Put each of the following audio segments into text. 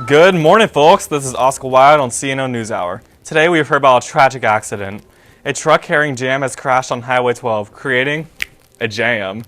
Good morning, folks. This is Oscar Wild on CNO NewsHour. Today we have heard about a tragic accident. A truck carrying jam has crashed on Highway 12, creating a jam.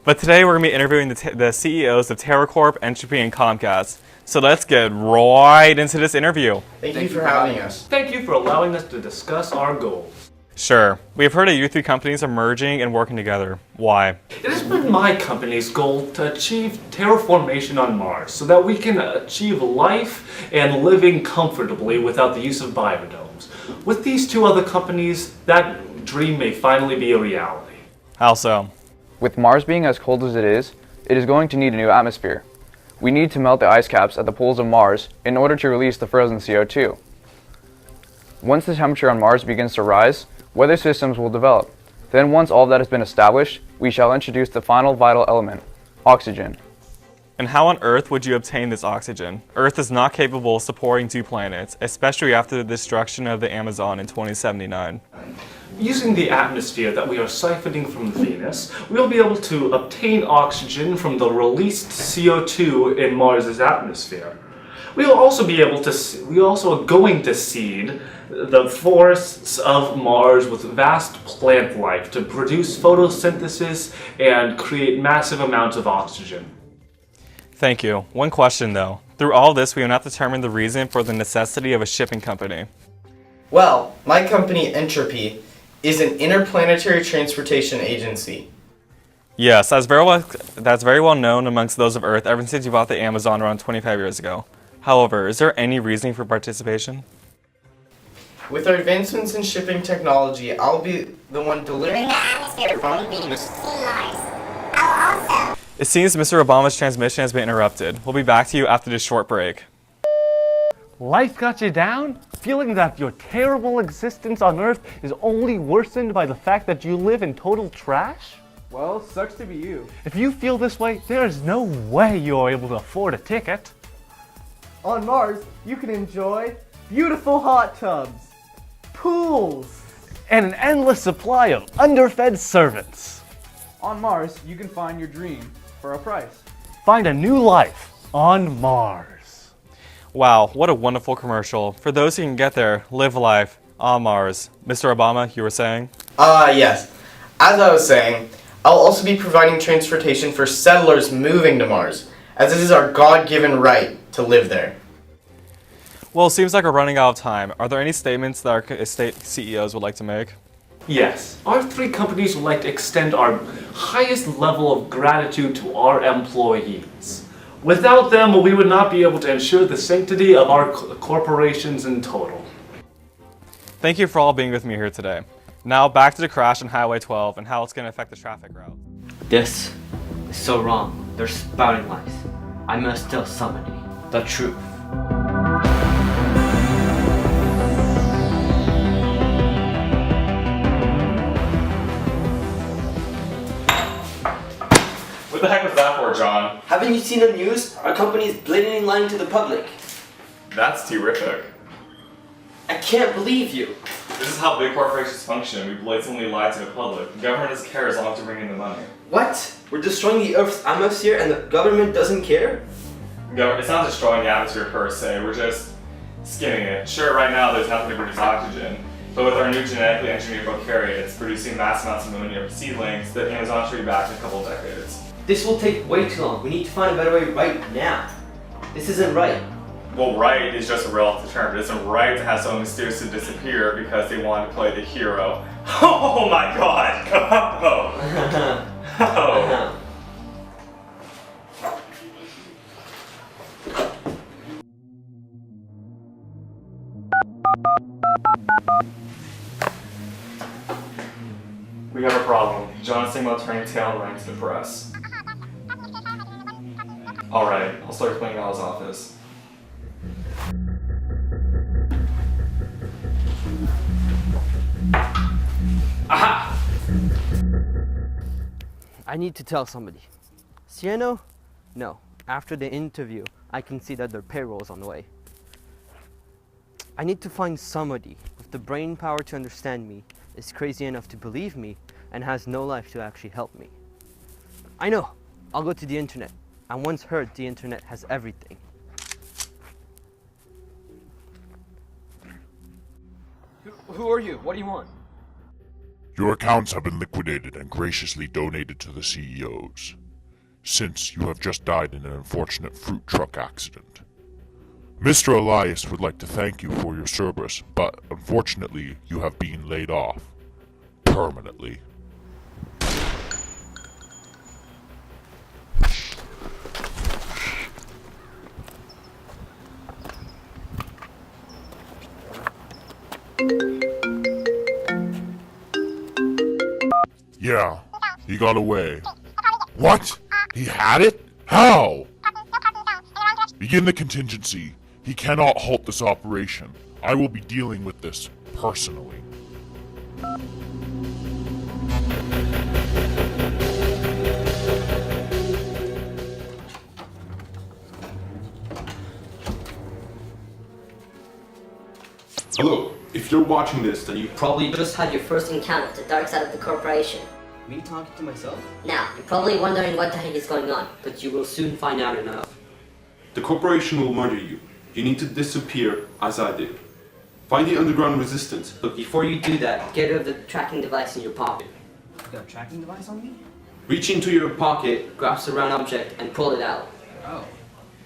But today we're going to be interviewing the CEOs of TerraCorp, Entropy, and Comcast. So let's get right into this interview. Thank you for having us. Thank you for allowing us to discuss our goals. Sure. We have heard that you three companies are merging and working together. Why? It has been my company's goal to achieve terraformation on Mars so that we can achieve life and living comfortably without the use of biodomes. With these two other companies, that dream may finally be a reality. How so? With Mars being as cold as it is going to need a new atmosphere. We need to melt the ice caps at the poles of Mars in order to release the frozen CO2. Once the temperature on Mars begins to rise, weather systems will develop. Then once all of that has been established, we shall introduce the final vital element, oxygen. And how on Earth would you obtain this oxygen? Earth is not capable of supporting two planets, especially after the destruction of the Amazon in 2079. Using the atmosphere that we are siphoning from Venus, we'll be able to obtain oxygen from the released CO2 in Mars's atmosphere. We also are going to seed the forests of Mars with vast plant life to produce photosynthesis and create massive amounts of oxygen. Thank you. One question though. Through all this, we have not determined the reason for the necessity of a shipping company. Well, my company Entropy is an interplanetary transportation agency. Yes, that's very well known amongst those of Earth ever since you bought the Amazon around 25 years ago. However, is there any reasoning for participation? With our advancements in shipping technology, I'll be the one delivering the atmosphere from Venus to Mars. I'll also... It seems Mr. Obama's transmission has been interrupted. We'll be back to you after this short break. Life got you down? Feeling that your terrible existence on Earth is only worsened by the fact that you live in total trash? Well, sucks to be you. If you feel this way, there is no way you are able to afford a ticket. On Mars, you can enjoy beautiful hot tubs, pools, And an endless supply of underfed servants. On Mars, you can find your dream for a price. Find a new life on Mars. Wow, what a wonderful commercial. For those who can get there, live life on Mars. Mr. Obama, you were saying? Yes. As I was saying, I'll also be providing transportation for settlers moving to Mars, as it is our God-given right to live there. Well, it seems like we're running out of time. Are there any statements that our state CEOs would like to make? Yes, our three companies would like to extend our highest level of gratitude to our employees. Without them, we would not be able to ensure the sanctity of our corporations in total. Thank you for all being with me here today. Now back to the crash on Highway 12 and how it's going to affect the traffic route. This is so wrong. They're spouting lies. I must tell somebody the truth. What the heck was that for, John? Haven't you seen the news? Our company is blatantly lying to the public. That's terrific. I can't believe you. This is how big corporations function. We blatantly lie to the public. The government doesn't care as long as you bring in the money. What? We're destroying the Earth's atmosphere and the government doesn't care? It's not destroying the atmosphere per se, we're just skimming it. Sure, right now there's nothing to produce oxygen, but with our new genetically engineered prokaryotes producing mass amounts of ammonia from seedlings, the Amazon should be back in a couple of decades. This will take way too long. We need to find a better way right now. This isn't right. Well, right is just a relative term. It isn't right to have someone mysteriously disappear because they want to play the hero. Oh my god! Oh. Oh. We have a problem. John's thinking about turning tail right to the press. Alright, I'll start cleaning out his office. Aha! I need to tell somebody. Cieno? No. After the interview, I can see that their payroll is on the way. I need to find somebody with the brain power to understand me, is crazy enough to believe me, and has no life to actually help me. I know. I'll go to the internet. I once heard the internet has everything. Who are you? What do you want? Your accounts have been liquidated and graciously donated to the CEOs, since you have just died in an unfortunate fruit truck accident. Mr. Elias would like to thank you for your service, but unfortunately you have been laid off. Permanently. Yeah, he got away. What? He had it? How? Begin the contingency. He cannot halt this operation. I will be dealing with this personally. Hello. If you're watching this, then you Probably just had your first encounter with the dark side of the corporation. Me talking to myself? Now, you're probably wondering what the heck is going on. But you will soon find out enough. The corporation will murder you. You need to disappear, as I did. Find the underground resistance. But before you do that, Get rid of the tracking device in your pocket. you got a tracking device on me? Reach into your pocket. Grab the round object and pull it out. Oh.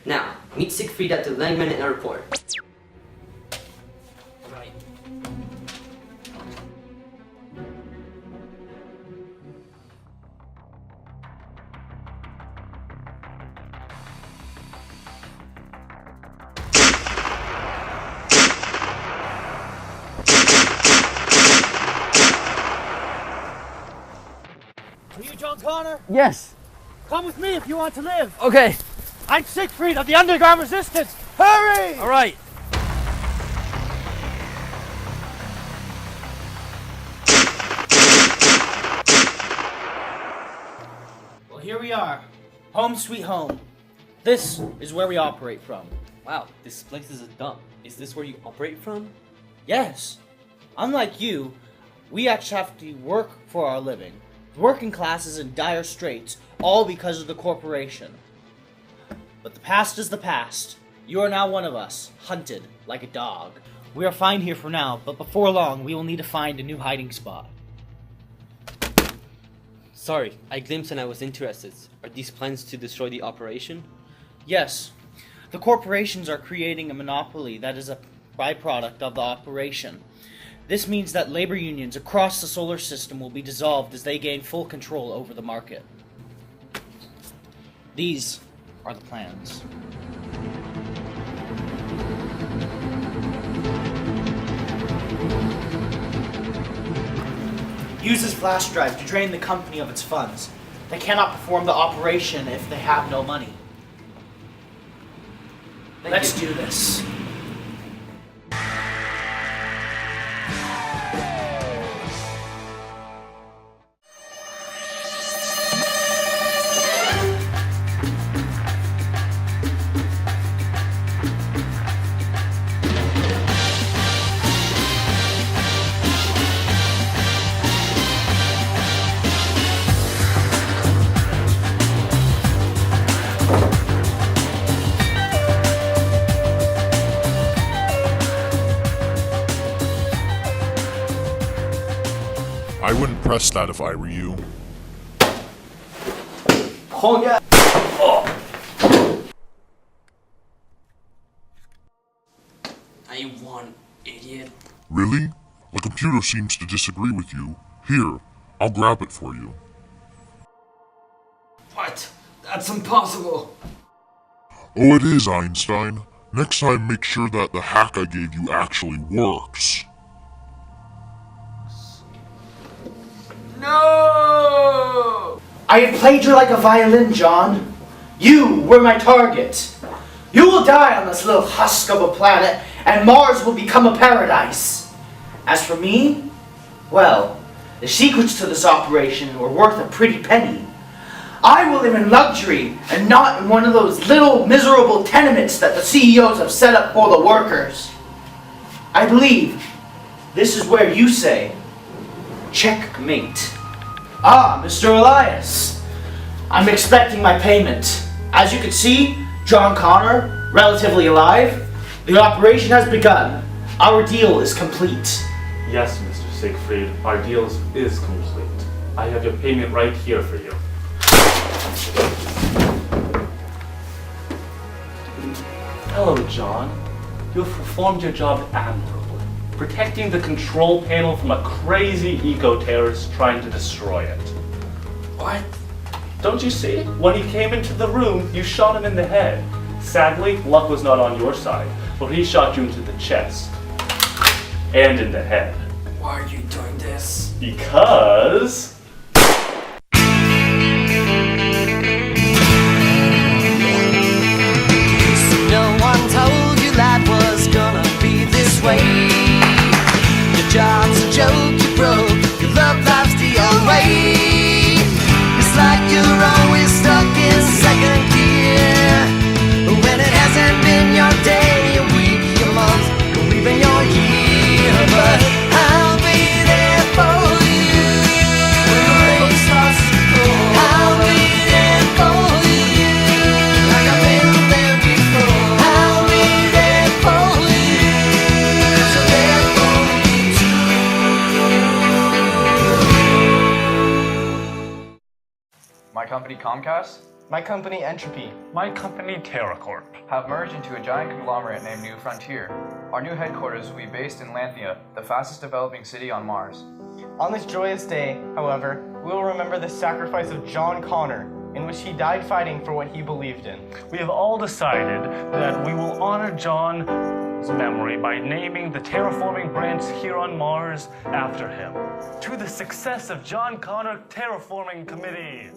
Now, meet Siegfried at the Langman Airport. Right. Are you John Connor? Yes. Come with me if you want to live. Okay. I'm Siegfried of the Underground Resistance. Hurry! All right. Well, here we are. Home sweet home. This is where we operate from. Wow, this place is a dump. Is this where you operate from? Yes. Unlike you, we actually have to work for our living. The working class is in dire straits, all because of the corporation. But the past is the past. You are now one of us, hunted like a dog. We are fine here for now, but before long, we will need to find a new hiding spot. Sorry, I glimpsed and I was interested. Are these plans to destroy the operation? Yes, the corporations are creating a monopoly that is a byproduct of the operation. This means that labor unions across the solar system will be dissolved as they gain full control over the market. These are the plans. Use this flash drive to drain the company of its funds. They cannot perform the operation if they have no money. Let's do this. I wouldn't press that if I were you. Oh yeah. I won, idiot. Really? My computer seems to disagree with you. Here, I'll grab it for you. What? That's impossible. Oh, it is, Einstein. Next time, make sure that the hack I gave you actually works. No! I have played you like a violin, John. You were my target. You will die on this little husk of a planet, and Mars will become a paradise. As for me, well, the secrets to this operation were worth a pretty penny. I will live in luxury and not in one of those little miserable tenements that the CEOs have set up for the workers. I believe this is where you say, checkmate. Ah, Mr. Elias. I'm expecting my payment. As you can see, John Connor, relatively alive. The operation has begun. Our deal is complete. Yes, Mr. Siegfried, our deal is complete. I have your payment right here for you. Hello, John. You've performed your job admirably, protecting the control panel from a crazy eco-terrorist trying to destroy it. What? Don't you see? When he came into the room, you shot him in the head. Sadly, luck was not on your side, but he shot you into the chest. And in the head. Why are you doing this? Because... No one told you life was gonna be this way. Your job's a joke, you broke, your love life's the old way. It's like you're always stuck in second gear, when it hasn't been your day, your week, your month, or even your year. But I'll be there for you when the rain starts to pour. I'll be there for you like I've been there before. I'll be there for you 'cause you're there for me too. My company Comcast My company Entropy. My company, TerraCorp. have merged into a giant conglomerate named New Frontier. Our new headquarters will be based in Lanthea, the fastest developing city on Mars. On this joyous day, however, we will remember the sacrifice of John Connor, in which he died fighting for what he believed in. We have all decided that we will honor John's memory by naming the terraforming branch here on Mars after him. To the success of John Connor Terraforming Committee!